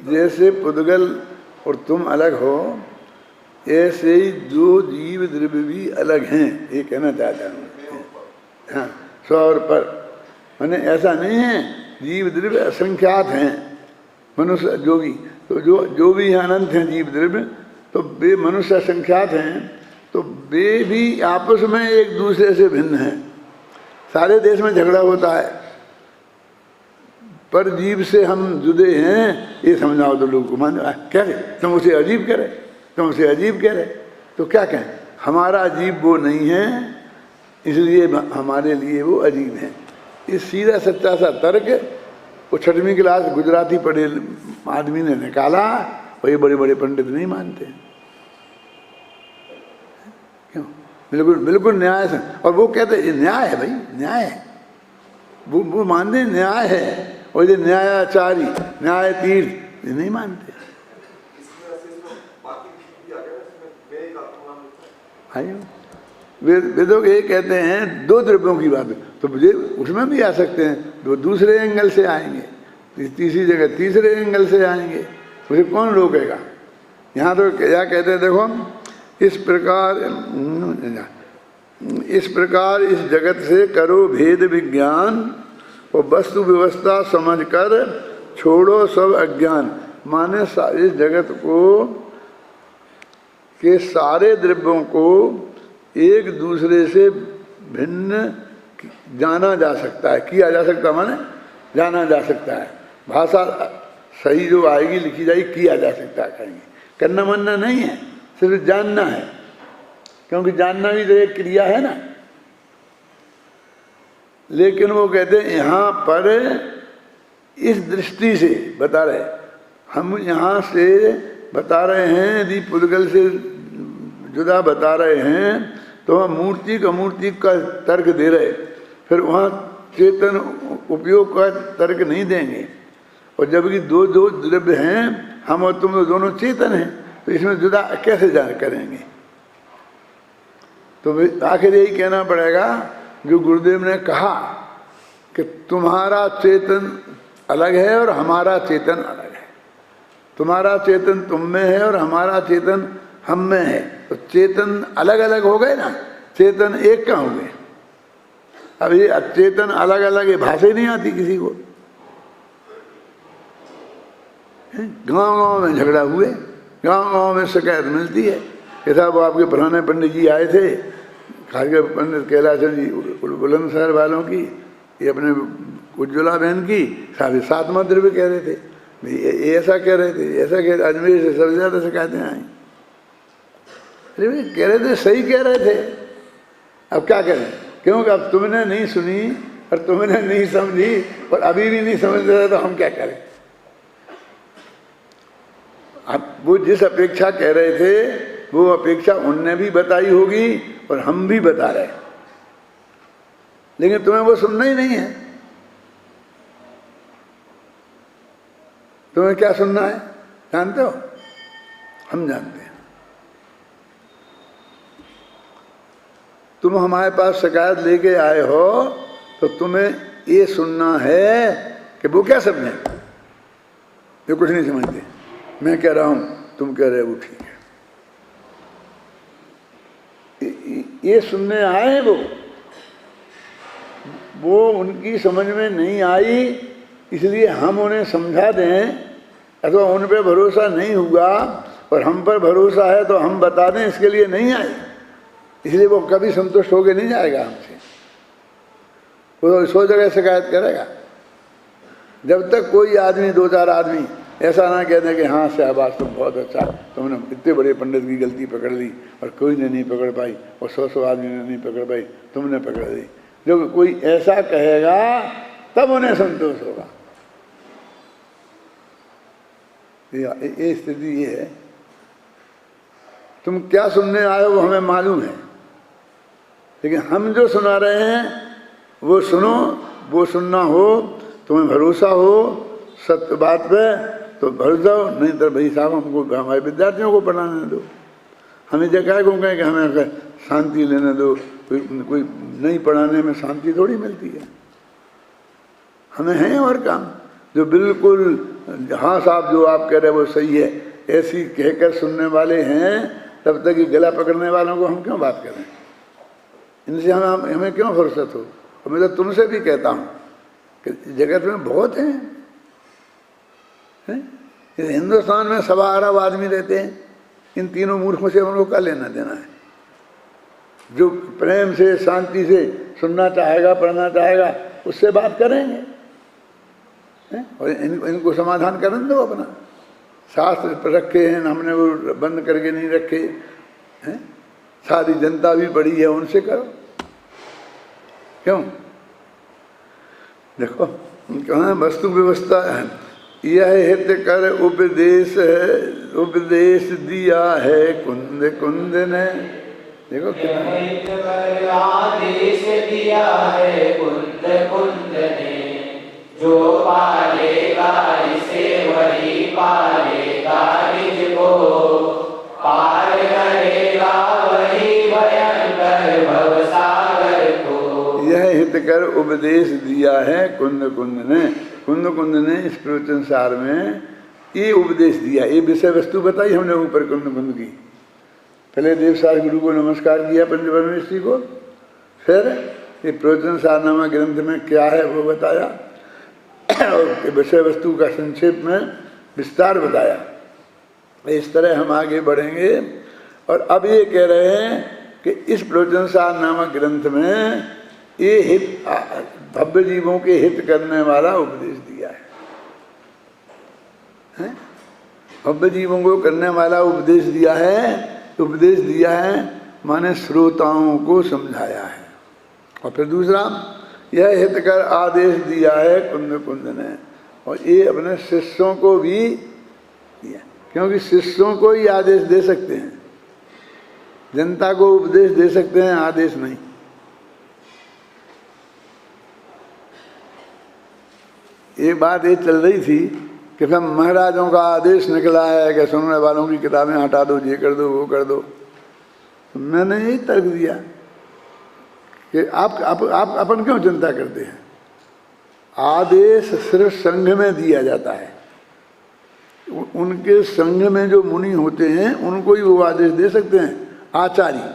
जैसे पुद्गल और तुम अलग हो, ऐसे ही दो जीव द्रव्य भी अलग हैं, ये कहना चाहता हूँ। हाँ, स्वर पर मैंने ऐसा नहीं है, जीव द्रव्य असंख्यात हैं, मनुष्य जो भी, तो जो भी अनंत हैं जीव द्रव्य, तो वे मनुष्य असंख्यात हैं, तो वे भी आपस में एक दूसरे से भिन्न हैं। सारे देश में झगड़ा होता है, पर जीव से हम जुदे हैं, ये समझाओ तो लोग को मान कह रहे, तुम उसे अजीब कह रहे, तुम उसे अजीब कह रहे, तो क्या कहें? हमारा अजीब वो नहीं है, इसलिए हमारे लिए वो अजीब है। ये सीधा सच्चा सा तर्क वो 6वीं क्लास गुजराती पढ़े आदमी ने निकाला, और ये बड़े बड़े पंडित नहीं मानते। क्यों? बिल्कुल बिल्कुल न्याय से। और वो कहते ये न्याय है भाई, न्याय है, वो मानते न्याय है, और ये न्यायाचारी, न्याय तीर्थ, ये नहीं मानते। वेदों ये कहते हैं दो द्रव्यों की बात, तो मुझे उसमें भी आ सकते हैं, वो दूसरे एंगल से आएंगे, तीसरी जगह तीसरे एंगल से आएंगे, मुझे कौन रोकेगा? यहाँ तो क्या कहते हैं, देखो इस प्रकार इस जगत से करो भेद विज्ञान, और वस्तु व्यवस्था समझकर छोड़ो सब अज्ञान। माने इस जगत को के सारे द्रव्यों को एक दूसरे से भिन्न जाना जा सकता है, किया जा सकता, माने जाना जा सकता है। भाषा सही जो आएगी लिखी जाएगी, किया जा सकता है कहेंगे, करना मानना नहीं है, सिर्फ जानना है। क्योंकि जानना भी तो एक क्रिया है ना, लेकिन वो कहते हैं यहाँ पर इस दृष्टि से बता रहे, हम यहाँ से बता रहे हैं, यदि पुद्गल से जुदा बता रहे हैं तो हम मूर्ति का मूर्ति का तर्क दे रहे, फिर वहाँ चेतन उपयोग का तर्क नहीं देंगे। और जबकि दो दो द्रव्य हैं, हम और तुम दोनों चेतन हैं, तो इसमें जुदा कैसे जान करेंगे। तो आखिर यही कहना पड़ेगा जो गुरुदेव ने कहा कि तुम्हारा चेतन अलग है और हमारा चेतन अलग है। तुम्हारा चेतन तुम में है और हमारा चेतन हम में है। तो चेतन अलग अलग हो गए ना, चेतन एक का हो गए। अब ये चेतन अलग अलग है, भाषा ही नहीं आती किसी को। गांव गांव में झगड़ा हुए, गांव गांव में शिकायत मिलती है कि साहब वो आपके पुराने पंडित जी आए थे, खासकर पंडित कैलाशचंद जी बुलंदशहर वालों की, ये अपने उज्ज्वला बहन की, साहब सातवां द्रव्य कह रहे थे, ये ऐसा कह रहे थे, ऐसा कह, अजमेर से सबसे ज़्यादा शिकायतें आई। अरे भाई कह रहे थे, सही कह रहे थे, अब क्या करें, क्योंकि अब तुमने नहीं सुनी और तुमने नहीं समझी और अभी भी नहीं समझ रहे, तो हम क्या करें। अब वो जिस अपेक्षा कह रहे थे वो अपेक्षा उनने भी बताई होगी और हम भी बता रहे, लेकिन तुम्हें वो सुनना ही नहीं है। तुम्हें क्या सुनना है जानते हो? हम जानते हैं। तुम हमारे पास शिकायत लेके आए हो तो तुम्हें ये सुनना है कि वो क्या समझे। ये कुछ नहीं समझते, मैं कह रहा हूं तुम कह रहे हो वो ठीक है, ये सुनने आए वो उनकी समझ में नहीं आई, इसलिए हम उन्हें समझा दें, अथवा उन पर भरोसा नहीं हुआ और हम पर भरोसा है तो हम बता दें, इसके लिए नहीं आए। इसलिए वो कभी संतुष्ट होकर नहीं जाएगा हमसे, वो 100 जगह शिकायत करेगा। जब तक कोई आदमी, 2-4 आदमी ऐसा ना कहते कि हाँ शाहबाज तुम बहुत अच्छा, तुमने इतने बड़े पंडित की गलती पकड़ ली और कोई ने नहीं पकड़ पाई और 100 आदमी ने नहीं पकड़ पाई, तुमने पकड़ ली। जब कोई ऐसा कहेगा तब उन्हें संतोष होगा। ये स्थिति ये है। तुम क्या सुनने आए हो वो हमें मालूम है, लेकिन हम जो सुना रहे हैं वो सुनो, वो सुनना हो, तुम्हें भरोसा हो सत्य बात पे तो भर जाओ, नहीं तो भाई साहब हमको हमारे विद्यार्थियों को पढ़ाने दो। हमें जगह को कहें कि हमें शांति लेने दो, कोई नहीं पढ़ाने में शांति थोड़ी मिलती है। हमें है और काम जो बिल्कुल हाँ साहब जो आप कह रहे हो वो सही है ऐसी कहकर सुनने वाले हैं, तब तक ये गला पकड़ने वालों को हम क्यों बात करें, इनसे हमें क्यों फुर्सत हो। और मैं तो तुमसे भी कहता हूँ कि जगत में बहुत हैं, हिंदुस्तान में 1.25 अरब आदमी रहते हैं, इन तीनों मूर्खों से उनको क्या लेना देना है। जो प्रेम से शांति से सुनना चाहेगा, पढ़ना चाहेगा, उससे बात करेंगे और इनको समाधान करने दो। अपना शास्त्र पर रखे हैं हमने, वो बंद करके नहीं रखे हैं, सारी जनता भी पड़ी है, उनसे करो। क्यों? देखो कहाँ वस्तु व्यवस्था है, यह हित कर उपदेश है, उपदेश दिया है कुंद कुंद ने। देखो कितना आदेश दिया है कुंद कुंद ने, जो पालेगा इसे वही पालेगा निज को, पार करेगा वही भयंकर भवसागर को। यह हितकर उपदेश दिया है कुंद कुंद ने। कुंद कुंद ने इस प्रवचन सार में ये उपदेश दिया, ये विषय वस्तु बताई हमने ऊपर कुंद कुंद की। पहले देवसार गुरु को नमस्कार किया पंचपरमेश्वरी को, फिर ये प्रवचन सार नामक ग्रंथ में क्या है वो बताया और विषय वस्तु का संक्षेप में विस्तार बताया। इस तरह हम आगे बढ़ेंगे। और अब ये कह रहे हैं कि इस प्रवचन सार नामक ग्रंथ में ये हित भव्य जीवों के हित करने वाला उपदेश दिया है, भव्य जीवों को करने वाला उपदेश दिया है। उपदेश दिया है माने श्रोताओं को समझाया है। और फिर दूसरा यह हितकर आदेश दिया है कुंद कुंद ने, और ये अपने शिष्यों को भी दिया, क्योंकि शिष्यों को ही आदेश दे सकते हैं, जनता को उपदेश दे सकते हैं, आदेश नहीं। एक बात ये चल रही थी कि फिर महाराजों का आदेश निकला है कि सुनने वालों की किताबें हटा दो, ये कर दो, वो कर दो। तो मैंने यही तर्क दिया कि आप अपन क्यों चिंता करते हैं? आदेश सिर्फ संघ में दिया जाता है, उनके संघ में जो मुनि होते हैं उनको ही वो आदेश दे सकते हैं। आचार्य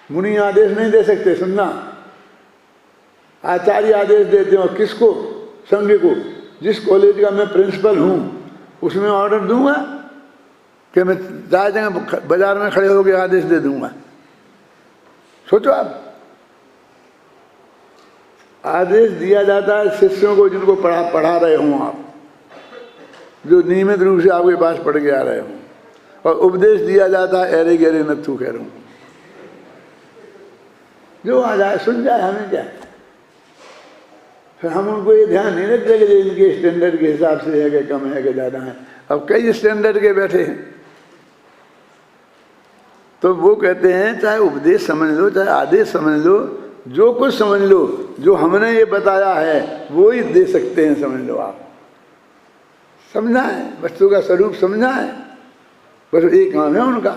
मुनि आदेश नहीं दे सकते, सुनना, आचार्य आदेश देते हो। किसको? संघ को। जिस कॉलेज का मैं प्रिंसिपल हूँ उसमें ऑर्डर दूंगा कि मैं चार जगह बाजार में खड़े होकर आदेश दे दूंगा? सोचो आप, आदेश दिया जाता है शिष्यों को जिनको पढ़ा रहे हों आप, जो नियमित रूप से आपके पास पढ़ के आ रहे हों, और उपदेश दिया जाता है अरे गहरे नथु कह रहा हूँ, जो आ जाए सुन जाए, हमें क्या। फिर हम उनको ये ध्यान नहीं रखते कि इनके स्टैंडर्ड के हिसाब से है कि कम है कि ज़्यादा है। अब कई स्टैंडर्ड के बैठे हैं, तो वो कहते हैं चाहे उपदेश समझ लो, चाहे आदेश समझ लो, जो कुछ समझ लो, जो हमने ये बताया है वो ही दे सकते हैं, समझ लो आप। समझा है, वस्तु का स्वरूप समझा है, बस एक काम है उनका।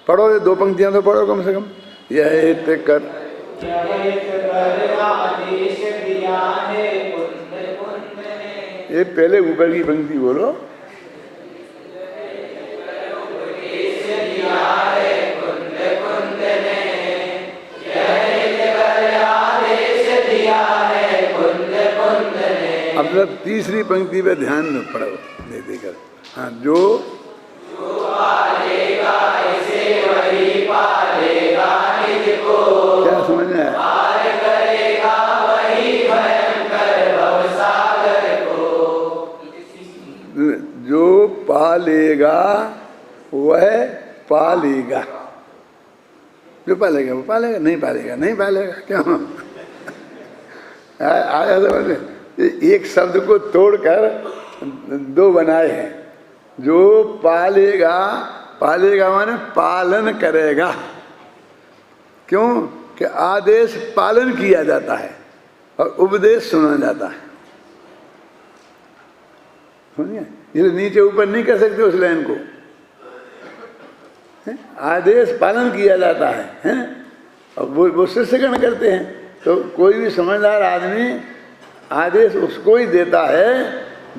पढ़ो, ये 2 पंक्तियां तो पढ़ो कम से कम। यह हित कर ये पहले ऊपर की पंक्ति बोलो। अब जब तीसरी पंक्ति पे ध्यान न पड़ो दे देकर। हाँ, जो पालेगा इसे वही पालेगा निज को, क्या समझ में है? करेगा वही भयंकर भवसागर को। जो पालेगा वह पालेगा, जो पालेगा वो पालेगा, नहीं पालेगा नहीं पालेगा। क्यों आया समझ में? एक शब्द को तोड़कर 2 बनाए हैं। जो पालेगा, पालेगा माने पालन करेगा। क्यों? कि आदेश पालन किया जाता है और उपदेश सुना जाता है। सुनिए, ये नीचे ऊपर नहीं कर सकते उस लाइन को। आदेश पालन किया जाता है और वो शिष्यगण करते हैं। तो कोई भी समझदार आदमी आदेश उसको ही देता है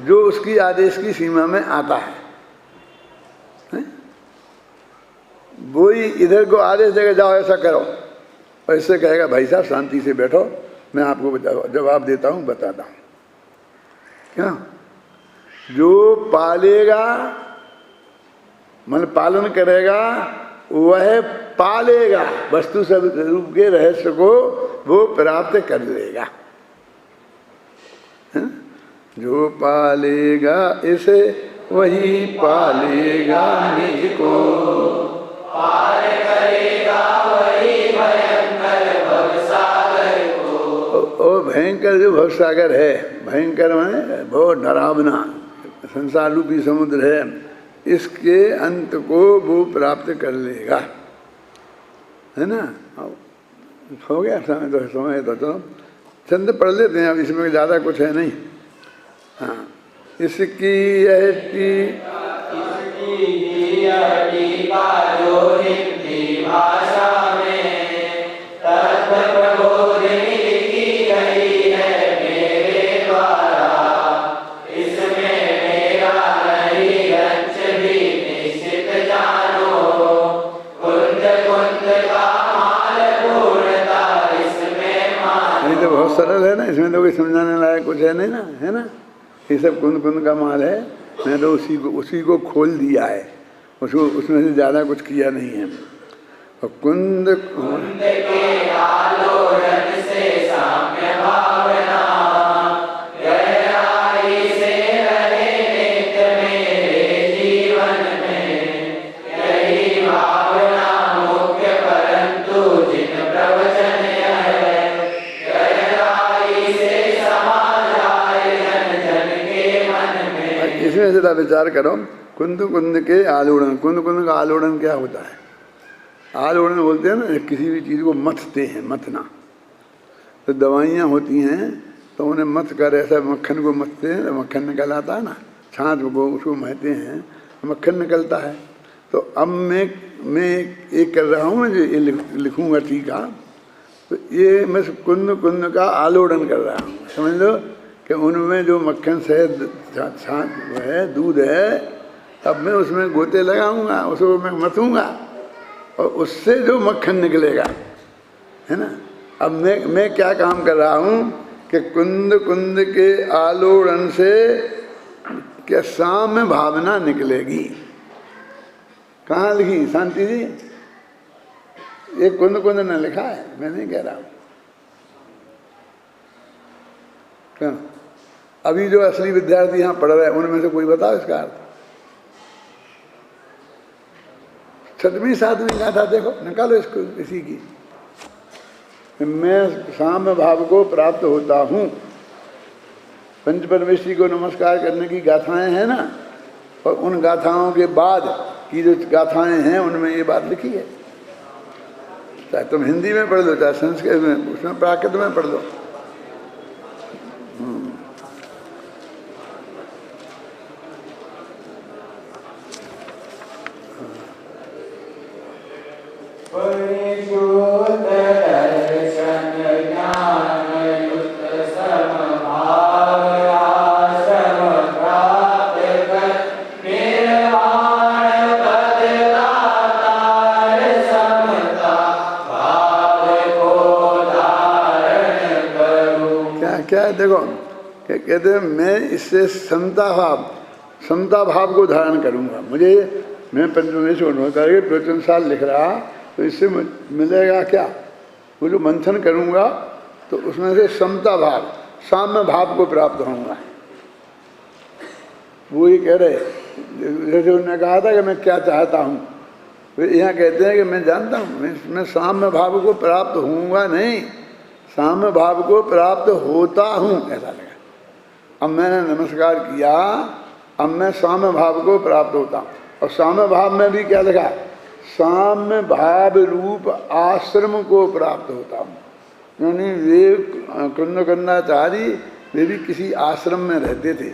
जो उसकी आदेश की सीमा में आता है। वो ही इधर को आदेश देगा जाओ ऐसा करो, और इससे कहेगा भाई साहब शांति से बैठो, मैं आपको जवाब देता हूँ, बताता हूँ। क्या? जो पालेगा मन पालन करेगा वह पालेगा, वस्तु स्वरूप के रहस्य को वो प्राप्त कर लेगा। जो पालेगा इसे वही पालेगा निज को, पार करेगा वही भयंकर भवसागर को। ओ भयंकर जो भवसागर है, भयंकर माने बहुत डरावना संसार रूपी समुद्र है, इसके अंत को वो प्राप्त कर लेगा, है ना। हो गया समय तो चलो छंद पढ़ लेते हैं, अब इसमें ज़्यादा कुछ है नहीं। हाँ, इसकी भाषा में तत्व प्रबोधिनी लिखी गई है मेरे द्वारा, इसमें मेरा नहीं रंच भी निश्चित जानो, कुंद कुंद का माल पूर्णता इसमें मानो। नहीं तो बहुत सरल है ना, इसमें तो कोई समझाने लायक कुछ है नहीं ना, है ना। ये सब कुंद कुंद का माल है, मैंने तो उसी को खोल दिया है, उसको उसमें से ज़्यादा कुछ किया नहीं है। और कुंद कुंद के आलोड़न से साम्य भावना, गहराई से रहे नित्य मेरे जीवन में, यही भावना मुख्य परंतु जिन प्रवचन है जरा विचार करो, कुंद कुंद के आलोड़न, कुंद कुंद का आलोड़न क्या होता है? आलोड़न बोलते हैं ना, किसी भी चीज़ को मथते हैं, मथना। तो दवाइयाँ होती हैं तो उन्हें मथ कर ऐसा मक्खन को मथते हैं, मक्खन निकल आता है ना, छाछ को उसको महते हैं, मक्खन निकलता है। तो अब मैं एक कर रहा हूँ, ये लिखूँगा टीका, तो ये मैं कुंद कुंद का आलोड़न कर रहा हूँ। समझ लो कि उनमें जो मक्खन शहद छाछ है, दूध है, अब मैं उसमें गोते लगाऊंगा, उसको मैं मथूंगा और उससे जो मक्खन निकलेगा, है ना। अब मैं क्या काम कर रहा हूँ कि कुंद कुंद के आलोड़न से क्या साम्य भावना निकलेगी। कहाँ लिखी शांति जी? ये कुंद कुंद ने लिखा है, मैं नहीं कह रहा हूँ। क्या अभी जो असली विद्यार्थी यहाँ पढ़ रहे हैं उनमें से कोई बताओ इसका अर्थ? 6वीं 7वीं गाथा देखो, निकालो इसको, इसी की। मैं साम्य भाव को प्राप्त होता हूँ। पंच परमेश्वरी को नमस्कार करने की गाथाएं हैं ना, और उन गाथाओं के बाद की जो गाथाएं हैं उनमें ये बात लिखी है। चाहे तुम हिंदी में पढ़ लो, चाहे संस्कृत में, उसमें प्राकृत में पढ़ लो। क्या है देखो, कहते हैं मैं इससे समता भाव को धारण करूंगा। मैं पंचमेश्वर करके प्रवचन साल लिख रहा, तो इससे मिलेगा क्या? वो जो मंथन करूंगा तो उसमें से समता भाव, साम्य भाव को प्राप्त होऊंगा। वो ये कह रहे, जैसे उन्होंने कहा था कि मैं क्या चाहता हूँ, वे यहाँ कहते हैं कि मैं जानता हूँ मैं साम्य भाव को प्राप्त होऊंगा नहीं, साम्य भाव को प्राप्त होता हूँ, ऐसा लगा। अब मैंने नमस्कार किया, अब मैं साम्य भाव को प्राप्त होता हूँ। और साम्य भाव में भी क्या लिखा? साम्य भाव रूप आश्रम को प्राप्त होता हूँ। यानी वे कुंदकंदाचारी, वे भी किसी आश्रम में रहते थे,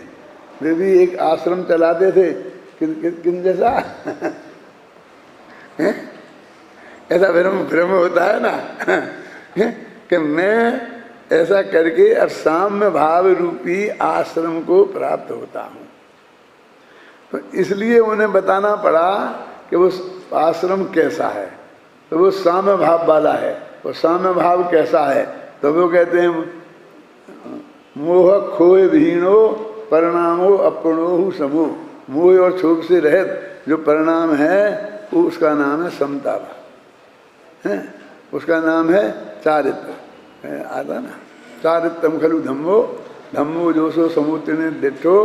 वे भी एक आश्रम चलाते थे। किन जैसा ऐसा भ्रम होता है ना कि मैं ऐसा करके अब साम्य भाव रूपी आश्रम को प्राप्त होता हूँ। तो इसलिए उन्हें बताना पड़ा कि वो आश्रम कैसा है, तो वो साम्य भाव वाला है। वो साम्य भाव कैसा है? तो वो कहते हैं मोह खोए भीणो परिणामो अपणोहु समो। मोह और क्षोभ से रहित जो परिणाम है वो उसका नाम है समता भाव, है उसका नाम है चारित्र। आता ना, चारित्रम खलु धम्मो, धम्मो जोशो समुत्रिने दिठो,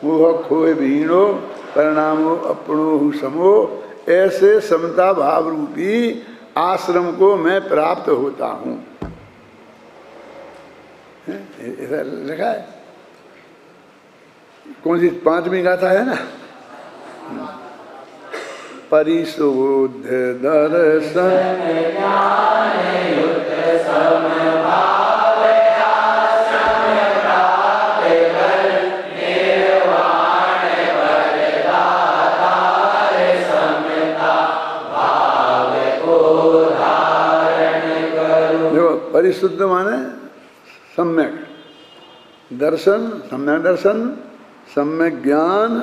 मोह खोए भीणो परिणामो अपणोहु समो। ऐसे समता भाव रूपी आश्रम को मैं प्राप्त होता हूँ, ऐसा लिखा है। कौन सी 5वीं गाथा है ना? परिशुद्ध दर्शन परिशुद्ध माने सम्यक दर्शन, सम्यक दर्शन, सम्यक ज्ञान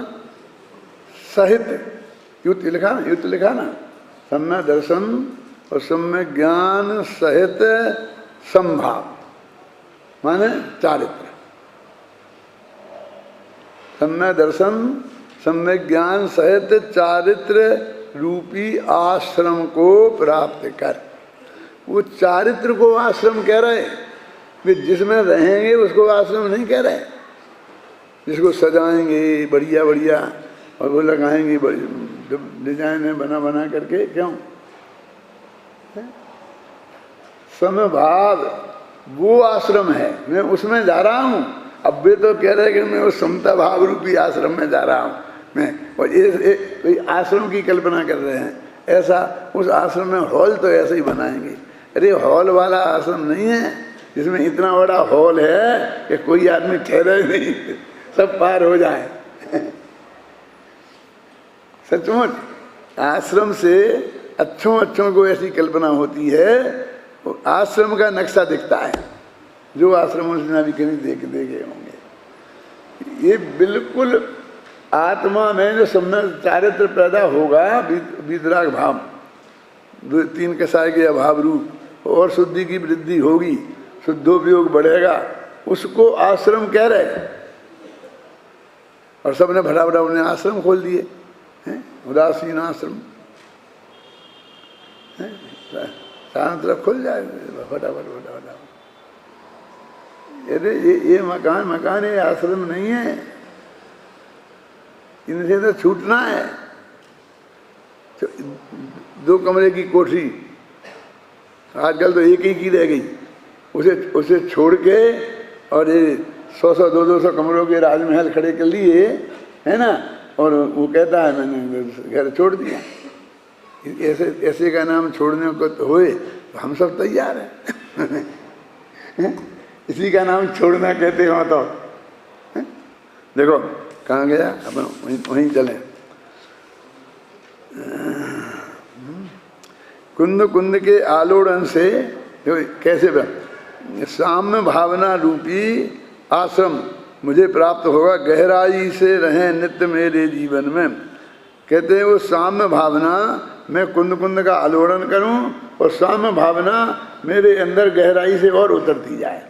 सहित, युक्त लिखा ना, युक्त लिखा ना, सम्यक दर्शन और सम्यक ज्ञान सहित संभाव माने चारित्र। सम्यक दर्शन, सम्यक ज्ञान सहित चारित्र रूपी आश्रम को प्राप्त कर। वो चारित्र को आश्रम कह रहे, वे जिसमें रहेंगे उसको आश्रम नहीं कह रहे। जिसको सजाएंगे बढ़िया बढ़िया और वो लगाएंगे डिजाइन है बना बना करके, क्यों? समभाव वो आश्रम है, मैं उसमें जा रहा हूँ। अब वे तो कह रहे हैं कि मैं उस समता भाव रूपी आश्रम में जा रहा हूँ मैं, और कोई आश्रम की कल्पना कर रहे हैं। ऐसा उस आश्रम में हॉल तो ऐसे ही बनाएंगे। अरे हॉल वाला आश्रम नहीं है जिसमें इतना बड़ा हॉल है कि कोई आदमी ठहरे नहीं, सब पार हो जाए। सचमुच आश्रम से अच्छों को ऐसी कल्पना होती है, आश्रम का नक्शा दिखता है, जो आश्रमों से ना भी कहीं देखे होंगे। ये बिल्कुल आत्मा में जो सम्यक चारित्र पैदा होगा, वितराग भाव, 3 कसाय के अभाव रूप, और शुद्धि की वृद्धि होगी, शुद्धोपयोग बढ़ेगा, उसको आश्रम कह रहे। और सबने फटाफट उन्हें आश्रम खोल दिए हैं, उदासीन आश्रम, चारों तरफ खुल जाए फटाफट। अरे ये मकान ये आश्रम नहीं है, इनसे तो छूटना है। 2 कमरे की कोठरी आजकल तो एक ही की रह गई, उसे छोड़ के और ये 100 200 कमरों के राजमहल खड़े कर लिए है ना, और वो कहता है मैंने घर छोड़ दिया। ऐसे का नाम छोड़ने को तो होए तो हम सब तैयार हैं। इसी का नाम छोड़ना कहते हो तो देखो कहाँ गया, अपन वहीं चले। कुंद के आलोड़न से कैसे साम्य भावना रूपी आश्रम मुझे प्राप्त होगा, गहराई से रहे नित्य मेरे जीवन में। कहते हैं वो साम्य भावना, मैं कुंद का आलोड़न करूं और साम्य भावना मेरे अंदर गहराई से और उतरती जाए,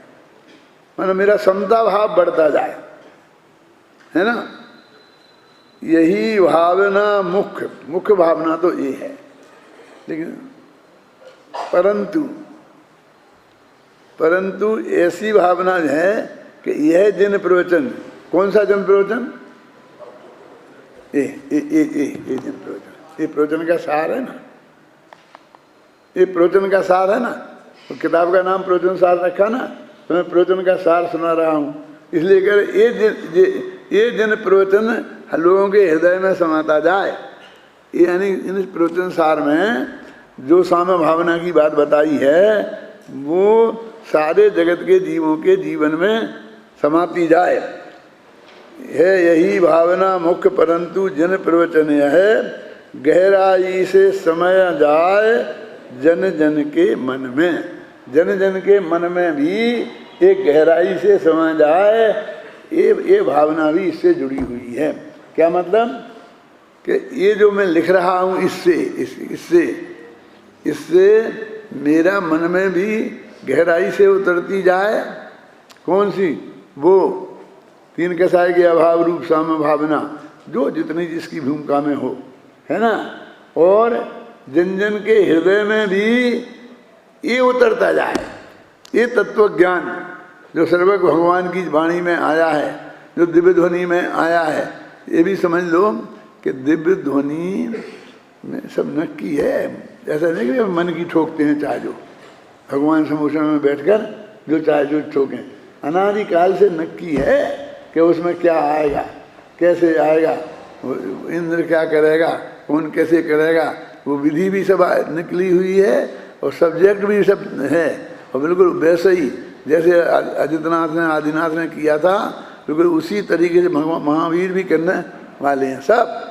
मतलब मेरा समता भाव बढ़ता जाए, है ना। यही भावना मुख्य भावना तो ये है। लेकिन परंतु ऐसी भावना है कि यह जन प्रवचन, कौन सा जन प्रवचन, ये जन प्रवचन, ये प्रवचन का सार है ना, ये प्रवचन का सार है ना। तो किताब का नाम प्रवचन सार रखा ना, तो मैं प्रवचन का सार सुना रहा हूँ। इसलिए कर ये जन प्रवचन लोगों के हृदय में समाता जाए। यानी इन प्रवचन सार में जो साम्य भावना की बात बताई है वो सारे जगत के जीवों के जीवन में समाती जाए है। यही भावना मुख्य परंतु जन प्रवचन है, गहराई से समय जाए जन जन के मन में। जन के मन में भी एक गहराई से समय जाए, ये भावना भी इससे जुड़ी हुई है। क्या मतलब कि ये जो मैं लिख रहा हूँ इससे मेरा मन में भी गहराई से उतरती जाए। कौन सी? वो 3 कसाय के अभाव रूप साम्य भावना, जो जितनी जिसकी भूमिका में हो, है ना। और जन जन के हृदय में भी ये उतरता जाए, ये तत्व ज्ञान जो सर्वज्ञ भगवान की वाणी में आया है, जो दिव्य ध्वनि में आया है। ये भी समझ लो कि दिव्य ध्वनि में सब नक्की है। ऐसा नहीं कि मन की ठोकते हैं चाहे जो, भगवान समूषण में बैठकर जो चाहे जो ठोकें। अनादिकाल से नक्की है कि उसमें क्या आएगा, कैसे आएगा, इंद्र क्या करेगा, कौन कैसे करेगा, वो विधि भी सब निकली हुई है और सब्जेक्ट भी सब है। और बिल्कुल वैसे ही जैसे आदित्यनाथ ने आदिनाथ ने किया था, बिल्कुल उसी तरीके से महावीर भी करने वाले हैं। सब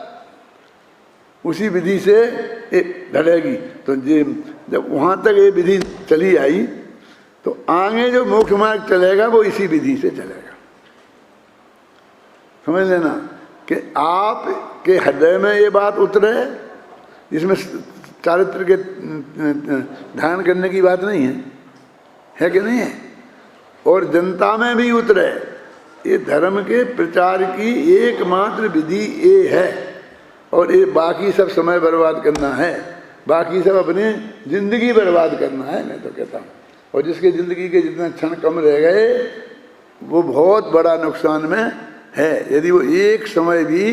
उसी विधि से ढलेगी। तो ये जब वहाँ तक ये विधि चली आई तो आगे जो मोक्ष मार्ग चलेगा वो इसी विधि से चलेगा। समझ लेना कि आप के हृदय में ये बात उतरे, इसमें चारित्र के ध्यान करने की बात नहीं है कि नहीं है। और जनता में भी उतरे, ये धर्म के प्रचार की एकमात्र विधि ये है। और ये बाकी सब समय बर्बाद करना है, बाकी सब अपनी जिंदगी बर्बाद करना है, मैं तो कहता हूँ। और जिसके ज़िंदगी के जितने क्षण कम रह गए वो बहुत बड़ा नुकसान में है। यदि वो एक समय भी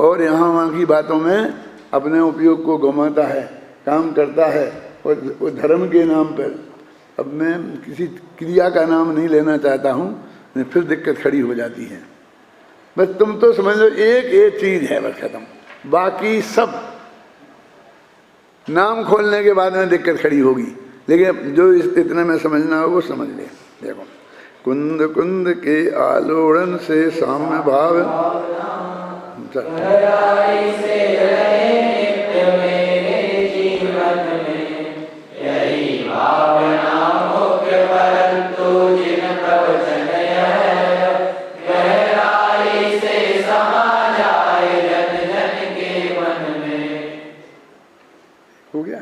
और यहाँ वहाँ की बातों में अपने उपयोग को गंवाता है, काम करता है, और वो धर्म के नाम पर, अब मैं किसी क्रिया का नाम नहीं लेना चाहता हूँ, फिर दिक्कत खड़ी हो जाती है। बस तुम तो समझ लो एक चीज है, बस खत्म। बाकी सब नाम खोलने के बाद में दिक्कत खड़ी होगी, लेकिन जो इतने में समझना हो वो समझ ले। देखो, कुंद कुंद के आलोड़न से साम्य भाव हो गया।